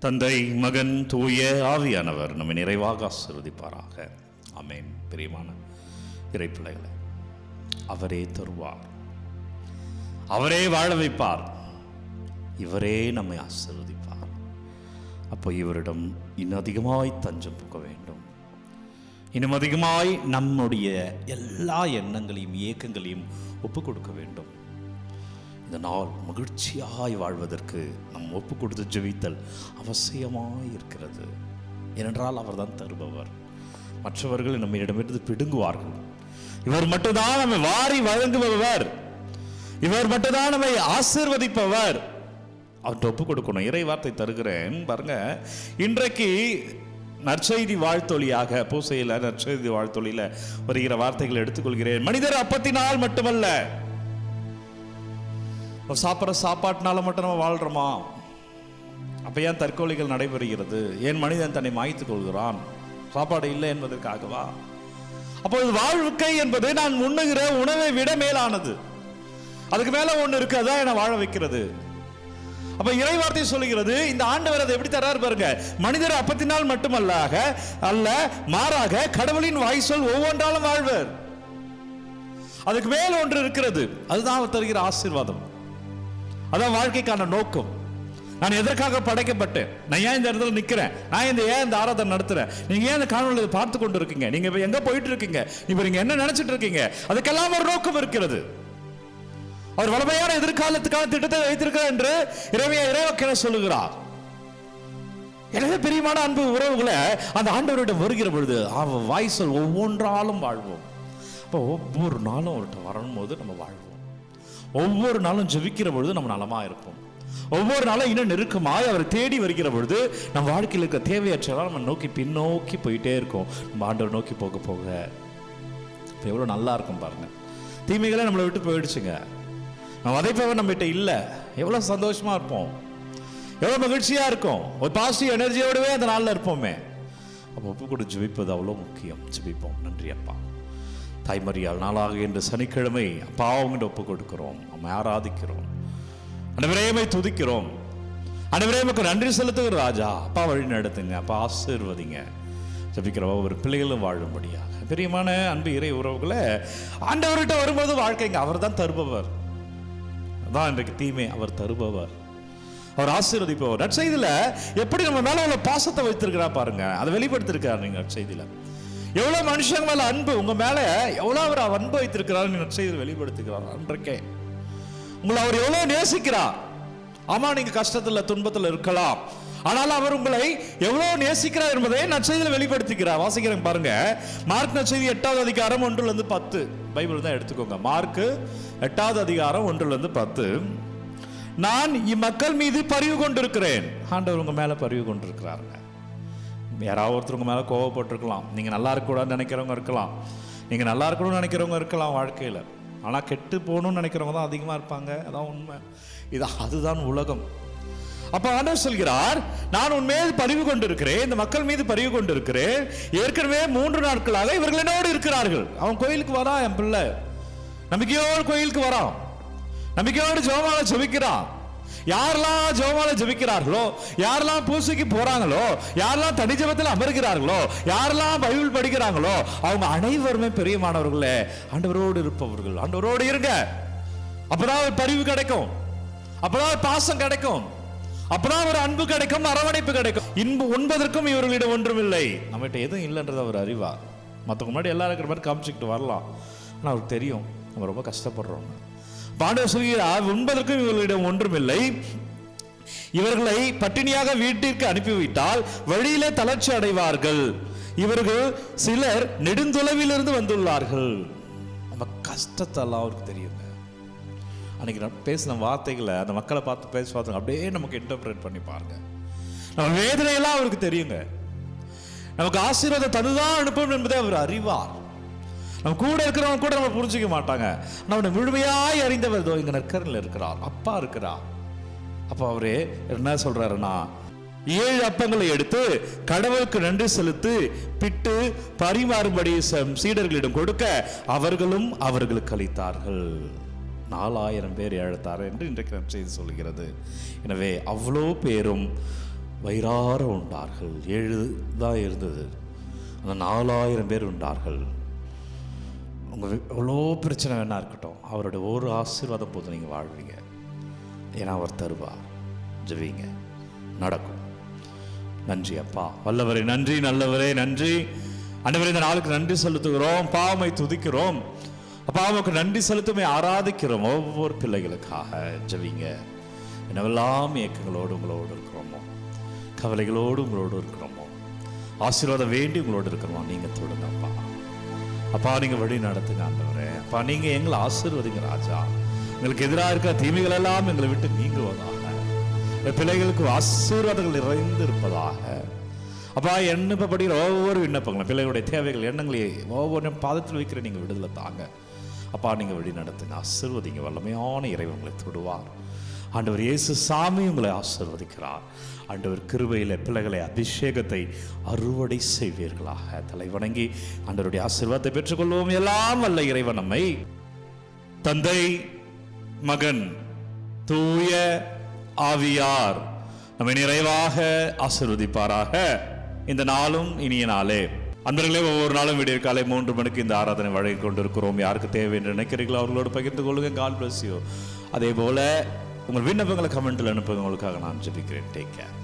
தந்தை, மகன், தூய ஆவியானவர் நம்மை நிறைவாக ஆசீர்வதிப்பாராக. ஆமென். பிரியமான இறைப்பிள்ளைகளே, அவரே தருவார், அவரே வாழ வைப்பார், இவரே நம்மை ஆசீர்வதிப்பார். அப்போ இவரிடம் இன்னும் அதிகமாய் தஞ்சம் புக வேண்டும். இன்னும் அதிகமாய் நம்முடைய எல்லா எண்ணங்களையும் இயக்கங்களையும் ஒப்பு கொடுக்க வேண்டும். இந்த நாள் மகிழ்ச்சியாய் வாழ்வதற்கு நம் ஒப்பு கொடுத்து ஜெபித்தல் அவசியமாய் இருக்கிறது. ஏனென்றால் அவர் தான் தருபவர். மற்றவர்கள் நம்மிடமிருந்து பிடுங்குவார்கள். இவர் மட்டும்தான் நம்மை வாரி வழங்குபவர், இவர் மட்டும்தான் நம்மை ஆசீர்வதிப்பவர். அவர்கிட்ட ஒப்பு கொடுக்கணும். இறை வார்த்தை தருகிறேன் பாருங்க. இன்றைக்கு நற்செய்தி வாழ்த்தொழியாக பூசையில் நற்செய்தி வாழ்த்தொழில வருகிற வார்த்தைகளை எடுத்துக்கொள்கிறேன். மனிதர் அப்பத்தினால் மட்டுமல்ல, சாப்பிட்ற சாப்பாட்டினால மட்டும் நம்ம வாழ்றோமா? அப்ப ஏன் தற்கொலைகள் நடைபெறுகிறது? ஏன் மனிதன் தன்னை மாய்த்துக் கொள்கிறான்? சாப்பாடு இல்லை என்பதற்காகவா? அப்போது வாழ்க்கை என்பது நான் உண்ணுகிற உணவை விட மேலானது. அதுக்கு மேல ஒண்ணு இருக்கு, அதான் என்னை வாழ வைக்கிறது. அப்ப இறைவார்த்தை சொல்லுகிறது, இந்த ஆண்டவர் அதை எப்படி தரார் பாருங்க. மனிதர் அப்பத்தினால் மட்டுமல்ல அல்ல, மாறாக கடவுளின் வாய்ச்சொல் ஒவ்வொன்றாலும் வாழ்வர். அதுக்கு மேல ஒன்று இருக்கிறது, அதுதான் அவர் தருகிற ஆசீர்வாதம். அதான் வாழ்க்கைக்கான நோக்கம். நான் எதற்காக படைக்கப்பட்டேன்? நான் ஏன் இந்த இடத்துல நிக்கிறேன்? நான் ஏன் இந்த ஆராதனை நடத்துறேன்? நீங்க ஏன் இந்த காணொலியை பார்த்து கொண்டு இருக்கீங்க? நீங்க எங்க போயிட்டு இருக்கீங்க? இப்ப நீங்க என்ன நினைச்சிட்டு இருக்கீங்க? அதுக்கெல்லாம் ஒரு நோக்கம் இருக்கிறது. அவர் வலிமையான எதிர்காலத்துக்கான திட்டத்தை வைத்திருக்கிறார் என்று இறைவாக்கின சொல்லுகிறார். எனவே பிரியமான அன்பு உறவுகளை, அந்த ஆண்டவரிடம் வருகிற பொழுது அவன் வாய்ச்சொல் ஒவ்வொன்றாலும் வாழ்வோம். இப்போ ஒவ்வொரு நாளும் அவர்கிட்ட வரும்போது நம்ம வாழ்வோம். ஒவ்வொரு நாளும் ஜெபிக்கிற பொழுது நம்ம நலமா இருப்போம். ஒவ்வொரு நாளும் இன்னும் நெருக்கமாய் அவர் தேடி வருகிற பொழுது நம்ம வாழ்க்கையில் இருக்க தேவையற்றலாம் நம்ம நோக்கி பின்னோக்கி போயிட்டே இருக்கோம். நம்ம ஆண்டவர் நோக்கி போக போக இப்போ எவ்வளோ நல்லா இருக்கும் பாருங்க. தீமைகளே நம்மளை விட்டு போயிடுச்சுங்க. நம்ம வதைப்பவர் நம்மகிட்ட இல்லை. எவ்வளோ சந்தோஷமா இருப்போம், எவ்வளோ மகிழ்ச்சியா இருக்கும், ஒரு பாசிட்டிவ் எனர்ஜியோடவே அந்த நாளில் இருப்போமே. அப்போ ஒப்பு கூட ஜெபிப்பது அவ்வளோ முக்கியம். ஜெபிப்போம். நன்றி அப்பா. தாய்மறியால் நாளாக இன்று சனிக்கிழமை அப்பா அவங்கிட்ட ஒப்பு கொடுக்கிறோம். நம்ம ஆராதிக்கிறோம், அனைவரையுமே துதிக்கிறோம், அனைவரையுமே நன்றி செலுத்துகிற ராஜா. அப்பா வழி நடத்துங்க, அப்பா ஆசீர்வதிங்க. ஜெபிக்கிற ஒவ்வொரு பிள்ளைகளும் வாழும்படியாக. பிரியமான அன்பு இறை உறவுகளை, ஆண்டவர்கிட்ட வரும்போது வாழ்க்கைங்க அவர் தான் தருபவர். அதான் இன்றைக்கு தீமை, அவர் தருபவர், அவர் ஆசீர்வதிப்பவர். நற்செய்தியில எப்படி நம்ம மேல உள்ள பாசத்தை வைத்திருக்கிறா பாருங்க, அதை வெளிப்படுத்திருக்காரு. நீங்க நற்செய்தியில எவ்வளவு மனுஷங்க மேல அன்பு, உங்க மேல எவ்வளவு அவர் அன்பு வைத்திருக்கிறார் நற்செய்தியில் வெளிப்படுத்துகிறார். அன்றைக்கே உங்களை அவர் எவ்வளவு நேசிக்கிறார். ஆமா, நீங்க கஷ்டத்துல துன்பத்துல இருக்கலாம், ஆனால் அவர் உங்களை எவ்வளவு நேசிக்கிறார் என்பதை நற்செய்தியில் வெளிப்படுத்திக்கிறார். வாசிக்கிறேன் பாருங்க. மார்க் நற்செய்தி 8வது அதிகாரம் 1-10 பைபிள் தான் எடுத்துக்கோங்க. மார்க் 8வது அதிகாரம் 1-10. நான் இம்மக்கள் மீது பரிவு கொண்டிருக்கிறேன். ஆண்டவர் உங்க மேல பரிவு கொண்டிருக்கிறாருங்க. யாராவது ஒருத்தர் உங்க மேல கோவப்பட்டிருக்கலாம். நீங்க நல்லா இருக்கக்கூடாதுன்னு நினைக்கிறவங்க இருக்கலாம், நீங்க நல்லா இருக்கணும்னு நினைக்கிறவங்க இருக்கலாம் வாழ்க்கையில. ஆனா கெட்டு போகணும்னு நினைக்கிறவங்க தான் அதிகமா இருப்பாங்க. அதான் உண்மை. அதுதான் உலகம். அப்ப ஆண்டவர் சொல்கிறார், நான் உன் மீது பரிவு கொண்டிருக்கிறேன், இந்த மக்கள் மீது பரிவு கொண்டிருக்கிறேன். ஏற்கனவே 3 நாட்களாக இவர்கள் என்னோடு இருக்கிறார்கள். அவன் கோயிலுக்கு வரான், என் பிள்ளை நம்பிக்கையோடு கோயிலுக்கு வரான், நம்பிக்கையோடு ஜெபமாலை ஜெபிக்கிறான். யாரெல்லாம் ஜெபமாலை ஜெபிக்கிறார்களோ, யாரெல்லாம் பூசைக்கு போறாங்களோ, யாரெல்லாம் தனி ஜெபத்தில் அமர்கிறார்களோ, யாரெல்லாம் பைபிள் படிக்கிறாங்களோ, அவங்க அனைவருமே பெரியமானவர்களே ஆண்டவரோடு இருப்பவர்கள். ஆண்டவரோடு இருங்க. அப்பதான் ஒரு பரிவு கிடைக்கும், அப்பதான் ஒரு பாசம் கிடைக்கும், அப்பதான் ஒரு அன்பு கிடைக்கும், அரவணைப்பு கிடைக்கும். இன்பு உண்பதற்கும் இவர்களிடம் ஒன்றும் இல்லை. நம்மகிட்ட எதுவும் இல்லைன்றத அவர் அறிவார். மற்றவங்க முன்னாடி எல்லாரும் இருக்கிற மாதிரி காமிச்சுக்கிட்டு வரலாம், ஆனால் அவருக்கு தெரியும் நம்ம ரொம்ப கஷ்டப்படுறோம். ஆண்டவர் சொல்கிறார், உண்பதற்கும் இவர்களிடம் ஒன்றுமில்லை. இவர்களை பட்டினியாக வீட்டிற்கு அனுப்பிவிட்டால் வழியிலே தளர்ச்சி அடைவார்கள். இவர்கள் சிலர் நெடுந்தொலைவிலிருந்து வந்துள்ளார்கள். நம்ம கஷ்டத்தெல்லாம் அவருக்கு தெரியுங்க. அன்னைக்கு நான் பேசின வார்த்தைகளை அந்த மக்களை பார்த்து பேசி பார்த்து அப்படியே நமக்கு இன்டர்பிரேட் பண்ணி பாருங்க. நம்ம வேதனையெல்லாம் அவருக்கு தெரியுங்க. நமக்கு ஆசீர்வாதம் தந்துதான் அனுப்பணும் என்பதை அவர் அறிவார். நம்ம கூட இருக்கிறவங்க கூட நம்ம புரிஞ்சுக்க மாட்டாங்க. நம்ம முழுமையாய் அறிந்தவர் இதோ இங்க நற்கரில் இருக்கிறார், அப்பா இருக்கிறார். அப்ப அவரு என்ன சொல்றாருன்னா, 7 அப்பங்களை எடுத்து கடவுளுக்கு நன்றி செலுத்தி பிட்டு பரிமாறும்படி சீடர்களிடம் கொடுக்க அவர்களும் அவர்களுக்கு அளித்தார்கள். 4000 பேர் அழைத்தார் என்று இன்றைக்கு நற்செய்தி சொல்கிறது. எனவே அவ்வளோ பேரும் வயிறார உண்டார்கள். 7 தான் இருந்தது, அந்த 4000 பேர் உண்டார்கள். உங்கள் எவ்வளோ பிரச்சனை வேணா இருக்கட்டும், அவருடைய ஒரு ஆசீர்வாதம் போது நீங்கள் வாழ்வீங்க. ஏன்னா அவர் தருவார். ஜெபிங்க, நடக்கும். நன்றி அப்பா, வல்லவரே நன்றி, நல்லவரே நன்றி. ஆண்டவரே, இந்த நாளுக்கு நன்றி செலுத்துகிறோம், பாவமை துதிக்கிறோம் அப்பா, அவருக்கு நன்றி செலுத்துமே ஆராதிக்கிறோம். ஒவ்வொரு பிள்ளைகளுக்காக ஜெபிங்க. என்னவெல்லாம் இயக்கங்களோடு உங்களோடு இருக்கிறோமோ, கவலைகளோடு உங்களோடு இருக்கிறோமோ, ஆசீர்வாதம் வேண்டி உங்களோடு இருக்கிறோமோ, நீங்கள் தொடுங்க அப்பா. அப்பா, நீங்கள் வழி நடத்துங்க ஆண்டவரே. அப்பா, நீங்கள் எங்களை ஆசீர்வதிங்க ராஜா. எங்களுக்கு எதிராக இருக்கிற தீமைகள் எல்லாம் எங்களை விட்டு நீங்குவதாக, பிள்ளைகளுக்கு ஆசீர்வாதங்கள் நிறைந்து இருப்பதாக. அப்பா, எண்ணப்படுகிற ஒவ்வொரு விண்ணப்பங்களும், பிள்ளைகளுடைய தேவைகள், எண்ணங்களை ஒவ்வொன்றும் பாதத்தில் வைக்கிற நீங்கள் விடுதலை தாங்க அப்பா. நீங்கள் வழி நடத்துங்க, ஆசீர்வதிங்க. வல்லமையான இறைவன் உங்களை தொடுவார். ஆண்டவர் இயேசு சாமி உங்களை ஆசீர்வதிக்கிறார். ஆண்டவர் கிருபையில் பிள்ளைகளை அபிஷேகத்தை அறுவடை செய்வீர்களாக. தலை வணங்கி ஆண்டவருடைய ஆசீர்வாதத்தை பெற்றுக்கொள்வோம். எல்லாம் வல்ல இறைவன் நம்மை தந்தை, மகன், தூய ஆவியார் நம்மை நிறைவாக ஆசீர்வதிப்பாராக. இந்த நாளும் இனிய நாளே. அன்பர்களே, ஒவ்வொரு நாளும் விடிய காலை 3 மணிக்கு இந்த ஆராதனை வழங்கி கொண்டிருக்கிறோம். யாருக்கு தேவை என்று நினைக்கிறீர்களோ அவர்களோடு பகிர்ந்து கொள்ளுங்க. God bless you. அதே போல உங்கள் விண்ணப்பங்களை கமெண்ட்டில் அனுப்புங்க. உங்களுக்காக நான் ஜெபிக்கிறேன். Take care.